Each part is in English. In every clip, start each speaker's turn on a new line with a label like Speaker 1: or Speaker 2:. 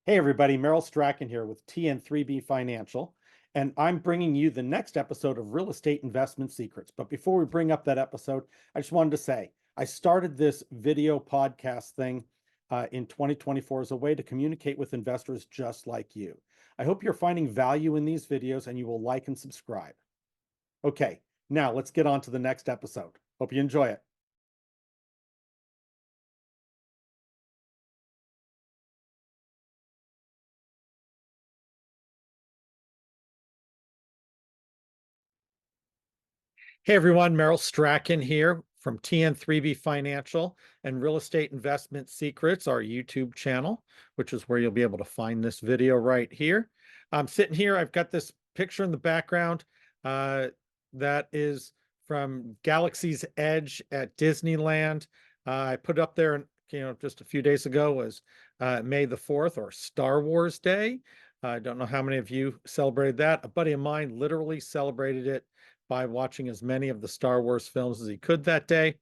Speaker 1: Hey everybody, Merrill Strachan here with TN3B Financial, and I'm bringing you the next episode of Real Estate Investment Secrets. But before we bring up that episode, I just wanted to say I started this video podcast thing in 2024 as a way to communicate with investors just like you. I hope you're finding value in these videos and you will like and subscribe. Okay, now let's get on to the next episode. Hope you enjoy it. Hey everyone, Merrill Strachan here from TN3B Financial and Real Estate Investment Secrets, our YouTube channel, which is where you'll be able to find this video right here. I'm sitting here, I've got this picture in the background that is from Galaxy's Edge at Disneyland. I put it up there, just a few days ago was May the 4th or Star Wars Day. I don't know how many of you celebrated that. A buddy of mine literally celebrated it by watching as many of the Star Wars films as he could that day.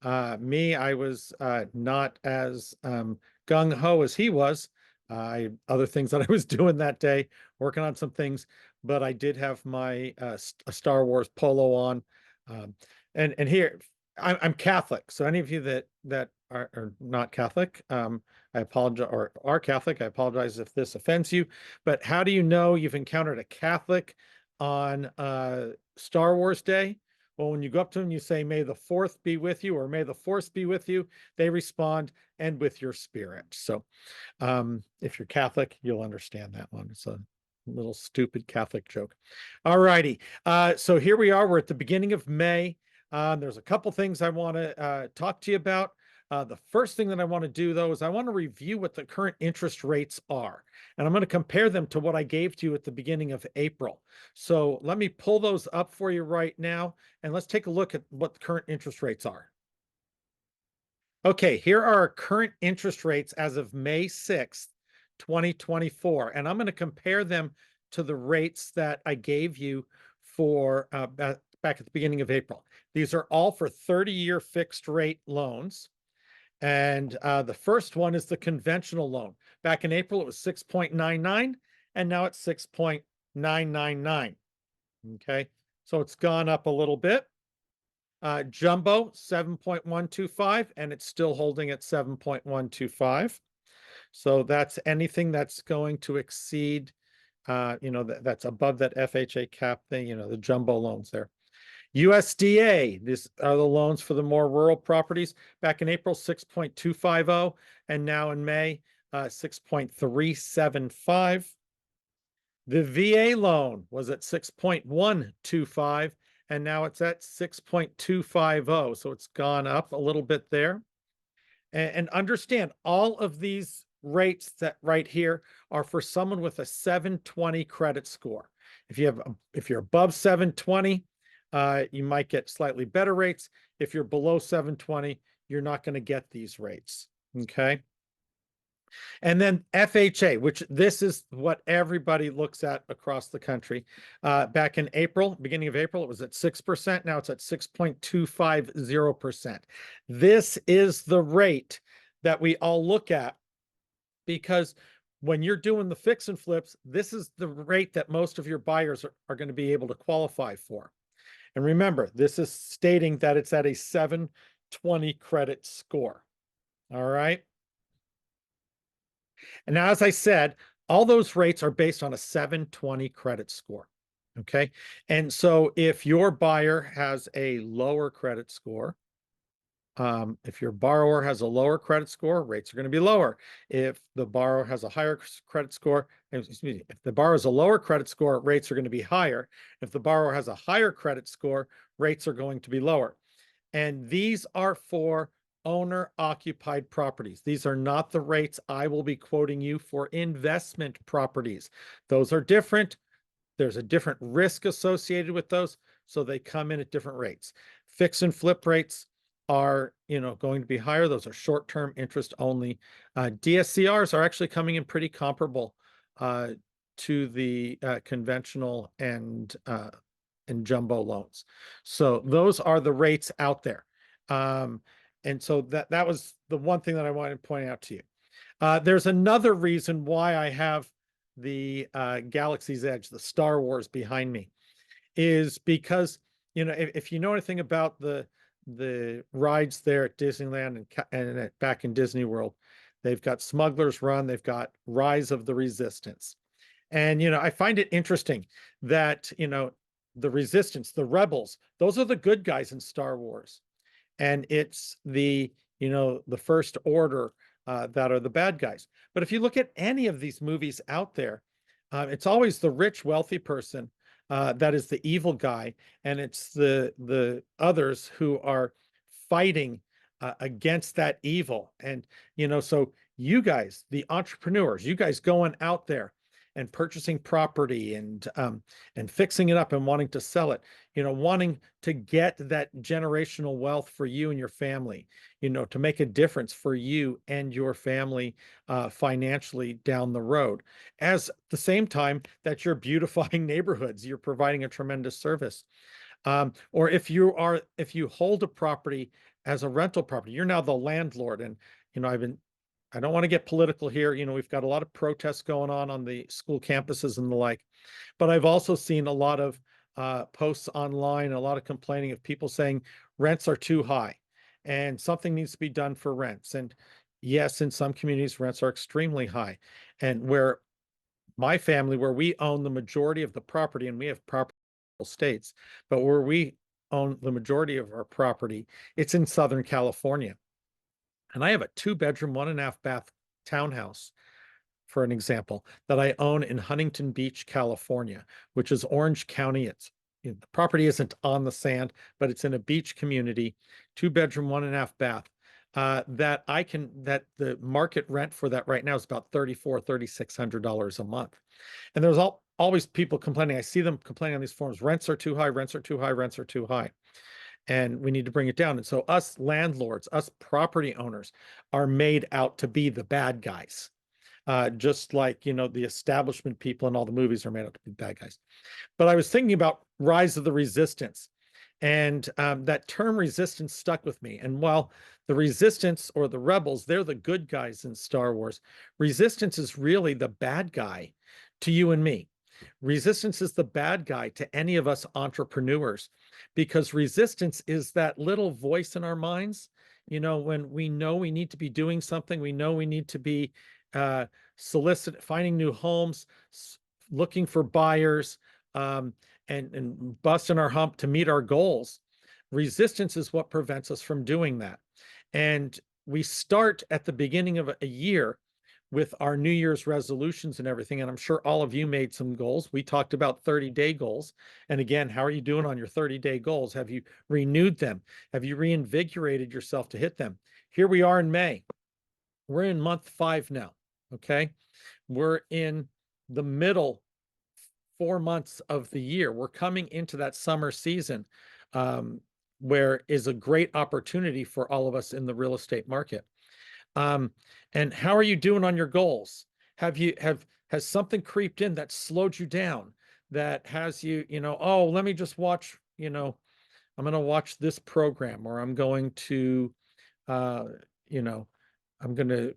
Speaker 1: I was not as gung-ho as he was. Other things that I was doing that day, working on some things, but I did have my Star Wars polo on. And here, I'm Catholic, so any of you that are not Catholic, I apologize, or are Catholic, I apologize if this offends you, but how do you know you've encountered a Catholic on Star Wars Day? Well, when you go up to them, you say, "May the fourth be with you," or "May the force be with you." They respond, "And with your spirit." So if you're Catholic, you'll understand that one. It's a little stupid Catholic joke. All righty. So here we are. We're at the beginning of May. There's a couple things I want to talk to you about. The first thing that I want to do, though, is I want to review what the current interest rates are. And I'm going to compare them to what I gave to you at the beginning of April. So let me pull those up for you right now, and let's take a look at what the current interest rates are. Okay, here are our current interest rates as of May 6th, 2024. And I'm going to compare them to the rates that I gave you for back at the beginning of April. These are all for 30-year fixed rate loans. And the first one is the conventional loan. Back in April, it was 6.99, and now it's 6.999. Okay, so it's gone up a little bit. Jumbo, 7.125, and it's still holding at 7.125. So that's anything that's going to exceed, that's above that FHA cap thing, the jumbo loans there. USDA, these are the loans for the more rural properties. Back in April, 6.250, and now in May, 6.375. The VA loan was at 6.125, and now it's at 6.250. So it's gone up a little bit there. And understand, all of these rates that right here are for someone with a 720 credit score. If you're above 720, you might get slightly better rates. If you're below 720, you're not going to get these rates. Okay. And then FHA, which this is what everybody looks at across the country. Back in April, beginning of April, it was at 6%. Now it's at 6.250%. This is the rate that we all look at, because when you're doing the fix and flips, this is the rate that most of your buyers are going to be able to qualify for. And remember, this is stating that it's at a 720 credit score. All right. And now, as I said, all those rates are based on a 720 credit score. Okay. And so if your buyer has a lower credit score, if your borrower has a lower credit score, rates are going to be lower. If the borrower has a higher credit score, excuse me, if the borrower has a lower credit score, rates are going to be higher. If the borrower has a higher credit score, rates are going to be lower. And these are for owner-occupied properties. These are not the rates I will be quoting you for investment properties. Those are different. There's a different risk associated with those, so they come in at different rates. Fix and flip rates are, going to be higher. Those are short-term interest only. DSCRs are actually coming in pretty comparable to the conventional and jumbo loans. So those are the rates out there. And so that was the one thing that I wanted to point out to you. There's another reason why I have the Galaxy's Edge, the Star Wars behind me, is because, if you know anything about the rides there at Disneyland and back in Disney World, they've got Smuggler's Run, they've got Rise of the Resistance. And, I find it interesting that, the Resistance, the rebels, those are the good guys in Star Wars. And it's the First Order that are the bad guys. But if you look at any of these movies out there, it's always the rich, wealthy person that is the evil guy, and it's the others who are fighting against that evil. And so you guys, the entrepreneurs, you guys going out there and purchasing property and fixing it up and wanting to sell it, wanting to get that generational wealth for you and your family, to make a difference for you and your family financially down the road. As the same time that you're beautifying neighborhoods, you're providing a tremendous service. Or if you hold a property as a rental property, you're now the landlord. And I don't want to get political here. We've got a lot of protests going on the school campuses and the like, but I've also seen a lot of posts online, a lot of complaining of people saying rents are too high and something needs to be done for rents. And yes, in some communities, rents are extremely high. And where my family, where we own the majority of the property, and we have property in states, but where we own the majority of our property, it's in Southern California. And I have a 2-bedroom, 1.5-bath townhouse, for an example, that I own in Huntington Beach, California, which is Orange County. The property isn't on the sand, but it's in a beach community, 2-bedroom, 1.5-bath. That the market rent for that right now is about $3,600 a month. And there's always people complaining. I see them complaining on these forums, rents are too high, rents are too high, rents are too high. And we need to bring it down. And so us landlords, us property owners are made out to be the bad guys. Just like, the establishment people in all the movies are made out to be bad guys. But I was thinking about Rise of the Resistance, and that term resistance stuck with me. And while the resistance or the rebels, they're the good guys in Star Wars, resistance is really the bad guy to you and me. Resistance is the bad guy to any of us entrepreneurs, because resistance is that little voice in our minds. When we know we need to be doing something, we know we need to be finding new homes, looking for buyers, and busting our hump to meet our goals. Resistance is what prevents us from doing that. And we start at the beginning of a year with our New Year's resolutions and everything. And I'm sure all of you made some goals. We talked about 30-day goals. And again, how are you doing on your 30-day goals? Have you renewed them? Have you reinvigorated yourself to hit them? Here we are in May. We're in month 5 now. Okay. We're in the middle 4 months of the year. We're coming into that summer season, where is a great opportunity for all of us in the real estate market. And how are you doing on your goals? Has something creeped in that slowed you down, that has you, oh, let me just watch, I'm going to watch this program, or I'm going to, I'm going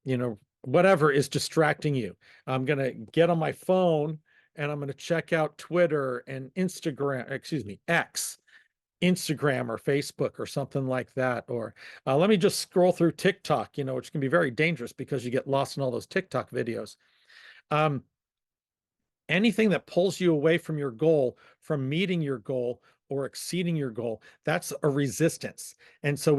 Speaker 1: to, whatever is distracting you. I'm going to get on my phone and I'm going to check out Twitter and X, Instagram or Facebook or something like that. Or let me just scroll through TikTok, which can be very dangerous because you get lost in all those TikTok videos. Anything that pulls you away from your goal, from meeting your goal or exceeding your goal, that's a resistance. And so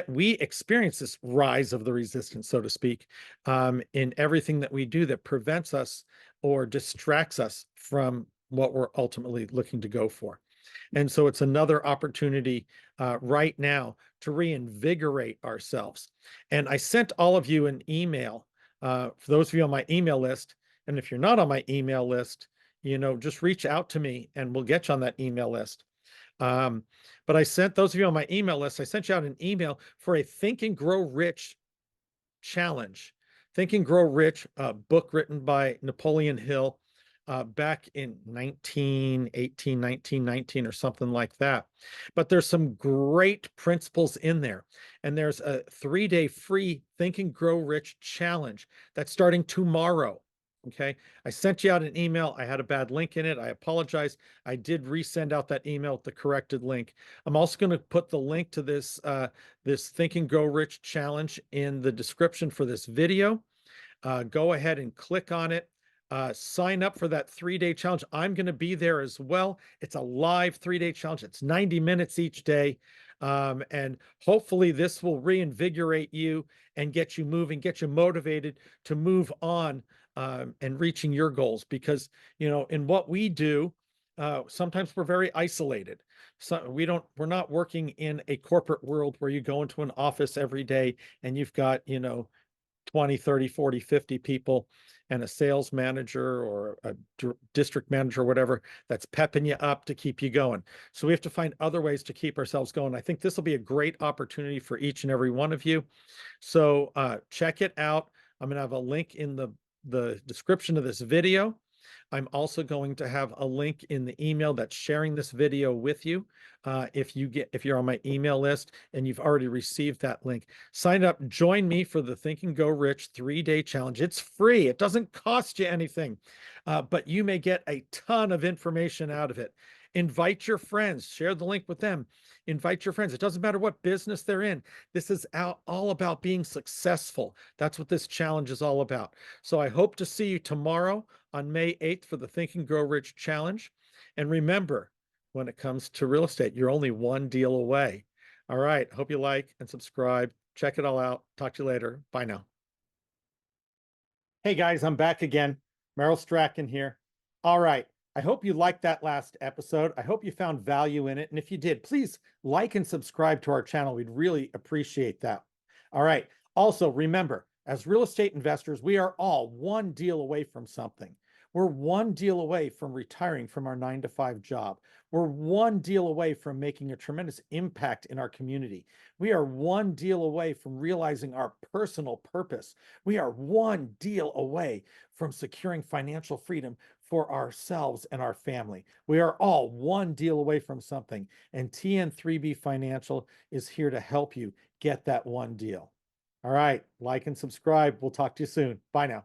Speaker 1: we experience this rise of the resistance, so to speak, in everything that we do that prevents us or distracts us from what we're ultimately looking to go for. And so it's another opportunity right now to reinvigorate ourselves. And I sent all of you an email, for those of you on my email list. And if you're not on my email list, just reach out to me and we'll get you on that email list. But I sent those of you on my email list, I sent you out an email for a Think and Grow Rich challenge. Think and Grow Rich, a book written by Napoleon Hill. back in 1918, 1919, or something like that. But there's some great principles in there. And there's a 3-day free Think and Grow Rich challenge that's starting tomorrow. Okay. I sent you out an email. I had a bad link in it. I apologize. I did resend out that email with the corrected link. I'm also going to put the link to this Think and Grow Rich challenge in the description for this video. Go ahead and click on it. Sign up for that 3-day challenge. I'm going to be there as well. It's a live 3-day challenge. It's 90 minutes each day. And hopefully this will reinvigorate you and get you moving, get you motivated to move on and reaching your goals. Because, in what we do, sometimes we're very isolated. So we're not working in a corporate world where you go into an office every day and you've got, 20, 30, 40, 50 people and a sales manager or a district manager or whatever that's pepping you up to keep you going. So we have to find other ways to keep ourselves going. I think this will be a great opportunity for each and every one of you. So check it out. I'm going to have a link in the description of this video. I'm also going to have a link in the email that's sharing this video with you. If you're on my email list and you've already received that link, sign up, join me for the Think and Go Rich 3-day challenge. It's free. It doesn't cost you anything, but you may get a ton of information out of it. Invite your friends, share the link with them. Invite your friends. It doesn't matter what business they're in. This is all about being successful. That's what this challenge is all about. So I hope to see you tomorrow on May 8th for the Think and Grow Rich challenge. And remember, when it comes to real estate, you're only one deal away. All right. Hope you like and subscribe. Check it all out. Talk to you later. Bye now. Hey guys, I'm back again. Merrill Strachan here. All right. I hope you liked that last episode. I hope you found value in it. And if you did, please like and subscribe to our channel. We'd really appreciate that. All right. Also, remember, as real estate investors, we are all one deal away from something. We're one deal away from retiring from our 9-to-5 job. We're one deal away from making a tremendous impact in our community. We are one deal away from realizing our personal purpose. We are one deal away from securing financial freedom for ourselves and our family. We are all one deal away from something, and TN3B Financial is here to help you get that one deal. All right, like and subscribe. We'll talk to you soon. Bye now.